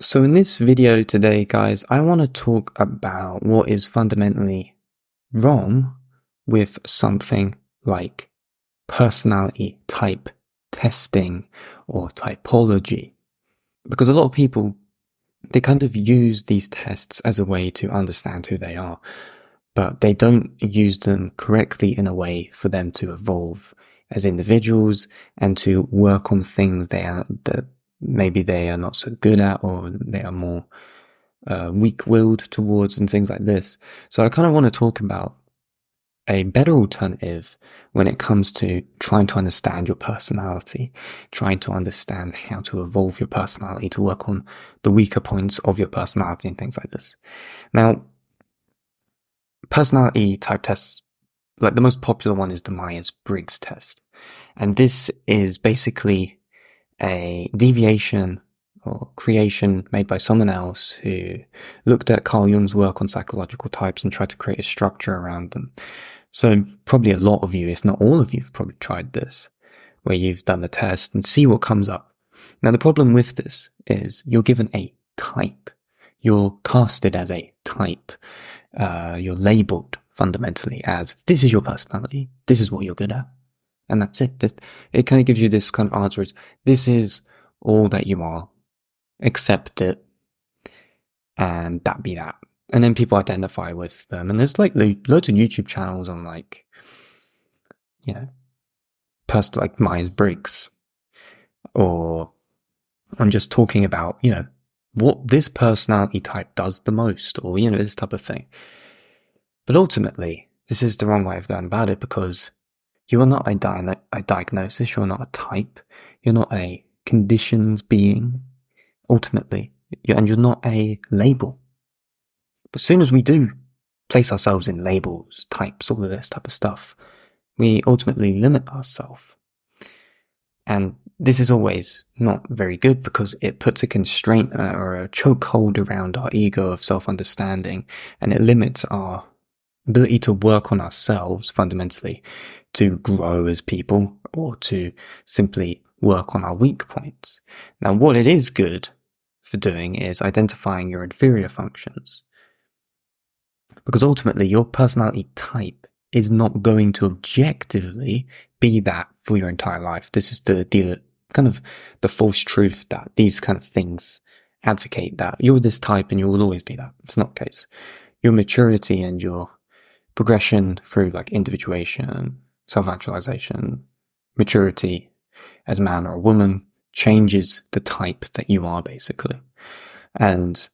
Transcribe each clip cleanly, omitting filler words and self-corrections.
So in this video today, guys, I want to talk about what is fundamentally wrong with something like personality type testing or typology. Because a lot of people, they kind of use these tests as a way to understand who they are, but they don't use them correctly in a way for them to evolve as individuals and to work on things that maybe they are not so good at, or they are more weak-willed towards, and things like this. So I kind of want to talk about a better alternative when it comes to trying to understand your personality, trying to understand how to evolve your personality, to work on the weaker points of your personality and things like this. Now, personality type tests, like the most popular one is the Myers-Briggs test. And this is basically a deviation or creation made by someone else who looked at Carl Jung's work on psychological types and tried to create a structure around them. So probably a lot of you, if not all of you, have probably tried this, where you've done the test and see what comes up. Now, the problem with this is you're given a type. You're casted as a type. You're labeled fundamentally as, this is your personality. This is what you're good at. And that's it. It kind of gives you this kind of answer is, this is all that you are. Accept it. And that be that. And then people identify with them. And there's like loads of YouTube channels on like, like Myers-Briggs. Or on just talking about, what this personality type does the most. Or, this type of thing. But ultimately, this is the wrong way of going about it, because you are not a diagnosis, you're not a type, you're not a conditioned being, ultimately, and you're not a label. But as soon as we do place ourselves in labels, types, all of this type of stuff, we ultimately limit ourselves. And this is always not very good, because it puts a constraint or a chokehold around our ego of self-understanding, and it limits our ability to work on ourselves fundamentally, to grow as people, or to simply work on our weak points. Now, what it is good for doing is identifying your inferior functions. Because ultimately, your personality type is not going to objectively be that for your entire life. This is the kind of the false truth that these kind of things advocate, that you're this type and you will always be that. It's not the case. Your maturity and your progression through like individuation, self-actualization, maturity as a man or a woman changes the type that you are, basically. And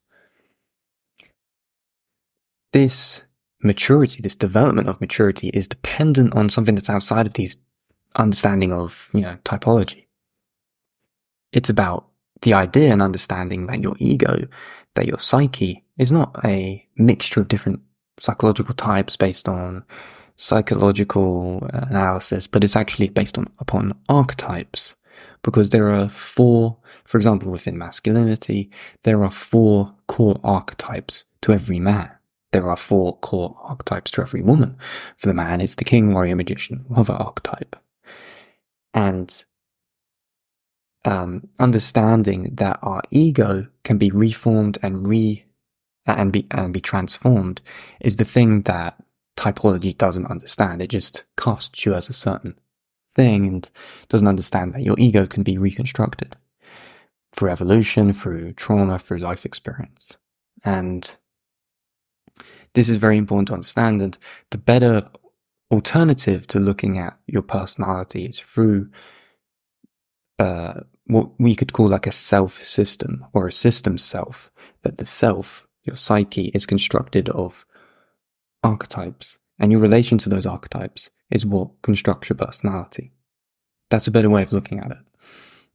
this maturity, this development of maturity, is dependent on something that's outside of these understanding of, typology. It's about the idea and understanding that your ego, that your psyche is not a mixture of different psychological types based on psychological analysis, but it's actually based upon archetypes. Because there are four, for example, within masculinity, there are 4 core archetypes to every man. There are 4 core archetypes to every woman. For the man, it's the king, warrior, magician, lover archetype. And understanding that our ego can be reformed and be transformed is the thing that typology doesn't understand. It just casts you as a certain thing and doesn't understand that your ego can be reconstructed through evolution, through trauma, through life experience. And this is very important to understand. And the better alternative to looking at your personality is through what we could call like a self system, or a system self, that the self, your psyche, is constructed of archetypes, and your relation to those archetypes is what constructs your personality. That's a better way of looking at it.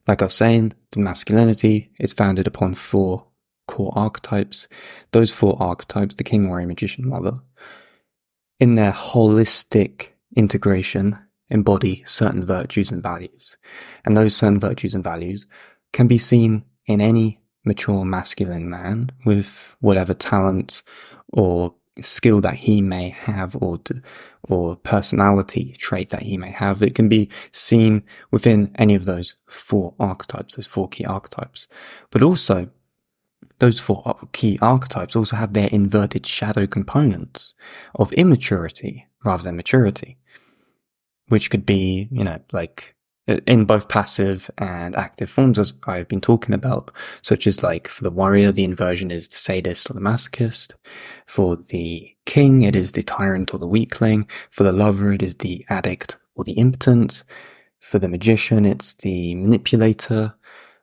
Like I was saying, the masculinity is founded upon 4 core archetypes. Those 4 archetypes, the king, warrior, magician, lover, in their holistic integration, embody certain virtues and values. And those certain virtues and values can be seen in any mature masculine man with whatever talent or skill that he may have, or personality trait that he may have. It can be seen within any of those 4 archetypes, those 4 key archetypes. But also, those four key archetypes also have their inverted shadow components of immaturity rather than maturity, which could be, like in both passive and active forms, as I've been talking about, such as like for the warrior, the inversion is the sadist or the masochist. For the king, it is the tyrant or the weakling. For the lover, it is the addict or the impotent. For the magician, it's the manipulator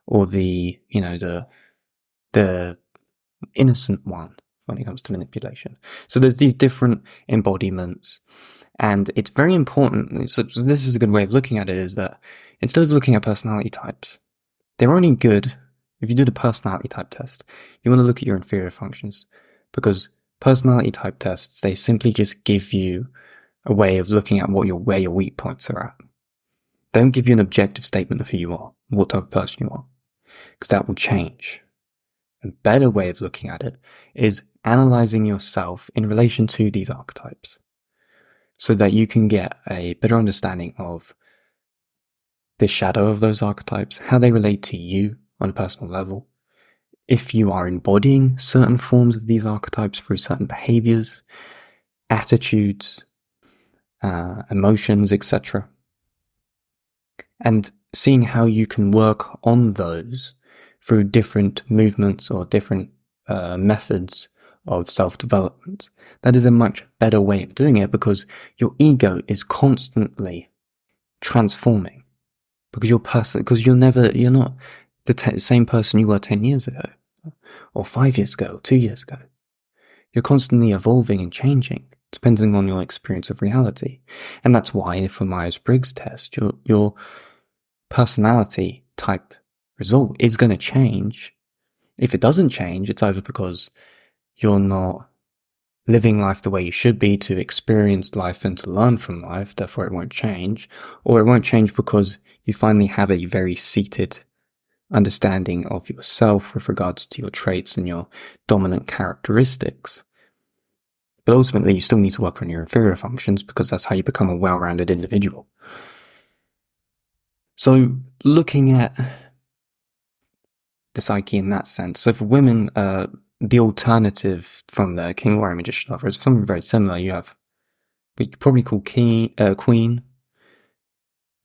or the innocent one when it comes to manipulation. So there's these different embodiments, and it's very important. So this is a good way of looking at it, is that instead of looking at personality types, they're only good if you do the personality type test. You want to look at your inferior functions, because personality type tests, they simply just give you a way of looking at where your weak points are at. They don't give you an objective statement of who you are, what type of person you are, because that will change. A better way of looking at it is analyzing yourself in relation to these archetypes, so that you can get a better understanding of the shadow of those archetypes, how they relate to you on a personal level, if you are embodying certain forms of these archetypes through certain behaviors, attitudes, emotions, etc. And seeing how you can work on those through different movements or different methods of self-development. That is a much better way of doing it, because your ego is constantly transforming, because you're not the same person you were 10 years ago, or 5 years ago, or 2 years ago. You're constantly evolving and changing, depending on your experience of reality. And that's why for Myers-Briggs test, your personality type result is going to change. If it doesn't change, it's either because you're not living life the way you should be to experience life and to learn from life, therefore it won't change, or it won't change because you finally have a very seated understanding of yourself with regards to your traits and your dominant characteristics. But ultimately, you still need to work on your inferior functions, because that's how you become a well-rounded individual. So looking at the psyche in that sense. So for women, the alternative from the king, warrior, magician, lover is something very similar. You have what you could probably call queen.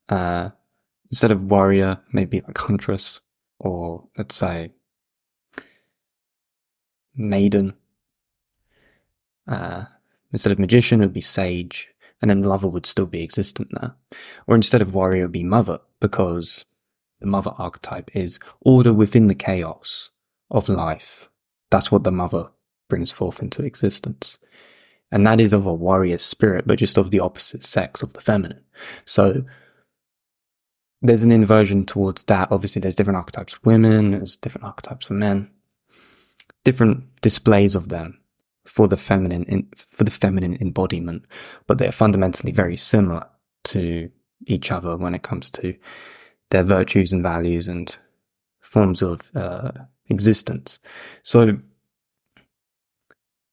Instead of warrior, maybe like huntress, or let's say maiden. Instead of magician, it would be sage, and then lover would still be existent there. Or instead of warrior, it would be mother, because the mother archetype is order within the chaos of life. That's what the mother brings forth into existence. And that is of a warrior spirit, but just of the opposite sex, of the feminine. So there's an inversion towards that. Obviously, there's different archetypes for women, there's different archetypes for men, different displays of them for the feminine embodiment, but they're fundamentally very similar to each other when it comes to their virtues and values and forms of existence. So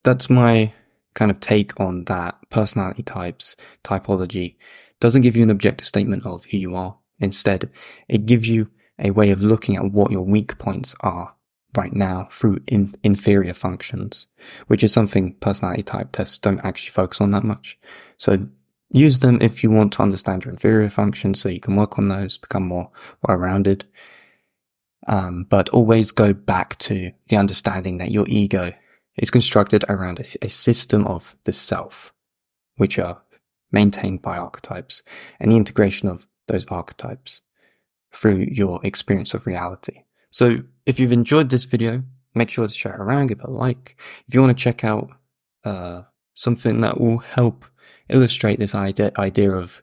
that's my kind of take on that. Personality types, typology, doesn't give you an objective statement of who you are. Instead, it gives you a way of looking at what your weak points are right now through inferior functions, which is something personality type tests don't actually focus on that much. So use them if you want to understand your inferior functions, so you can work on those, become more well-rounded. But always go back to the understanding that your ego is constructed around a system of the self, which are maintained by archetypes, and the integration of those archetypes through your experience of reality. So if you've enjoyed this video, make sure to share it around, give it a like. If you want to check out something that will help illustrate this idea of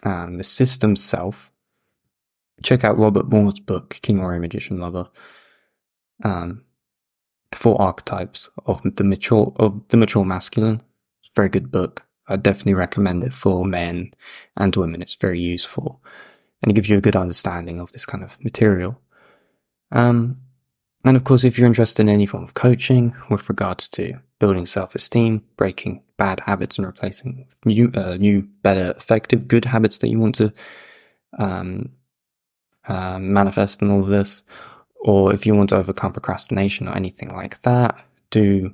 the system self, check out Robert Moore's book, King, Warrior, Magician, Lover. 4 archetypes of the mature masculine. Very good book. I definitely recommend it for men and women. It's very useful, and it gives you a good understanding of this kind of material. And of course, if you're interested in any form of coaching with regards to building self-esteem, breaking bad habits and replacing new, better, effective, good habits that you want to manifest in all of this, Or if you want to overcome procrastination or anything like that, do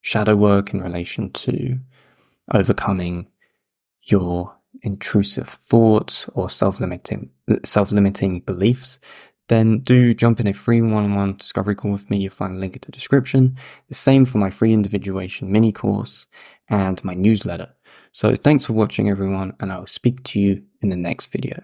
shadow work in relation to overcoming your intrusive thoughts or self-limiting beliefs, then do jump in a free one-on-one discovery call with me. You'll find a link in the description. The same for my free individuation mini course and my newsletter. So thanks for watching, everyone, and I'll speak to you in the next video.